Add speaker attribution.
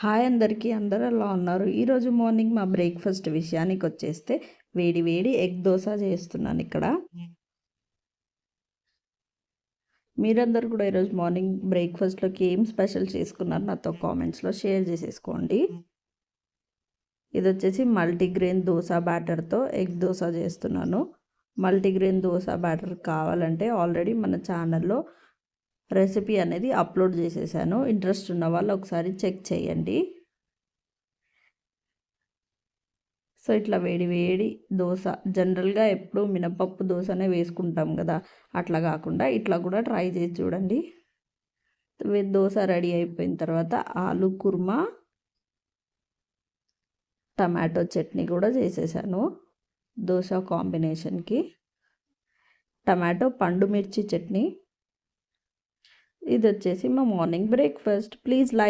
Speaker 1: Hi అందరికీ, అందరూ ఎలా ఉన్నారు? ఈరోజు మార్నింగ్ మా బ్రేక్ఫాస్ట్ విషయానికి వచ్చేస్తే వేడి వేడి ఎగ్ దోశ చేస్తున్నాను ఇక్కడ. మీరందరూ కూడా ఈరోజు మార్నింగ్ బ్రేక్ఫాస్ట్లోకి ఏం స్పెషల్ చేసుకున్నారు నాతో కామెంట్స్లో షేర్ చేసేసుకోండి. ఇది వచ్చేసి మల్టీగ్రెయిన్ దోశ బ్యాటర్తో ఎగ్ దోశ చేస్తున్నాను. మల్టీగ్రెయిన్ దోశ బ్యాటర్ కావాలంటే ఆల్రెడీ మన ఛానల్లో రెసిపీ అనేది అప్లోడ్ చేసేసాను. ఇంట్రెస్ట్ ఉన్న వాళ్ళు ఒకసారి చెక్ చేయండి. సో ఇట్లా వేడి వేడి దోశ, జనరల్గా ఎప్పుడు మినపప్పు దోశనే వేసుకుంటాం కదా, అట్లా కాకుండా ఇట్లా కూడా ట్రై చేసి చూడండి. దోశ రెడీ అయిపోయిన తర్వాత ఆలు కుర్మా, టమాటో చట్నీ కూడా చేసేసాను దోశ కాంబినేషన్కి. టమాటో పండు మిర్చి చట్నీ. ఇది వచ్చేసి మా మార్నింగ్ బ్రేక్ఫాస్ట్. Please like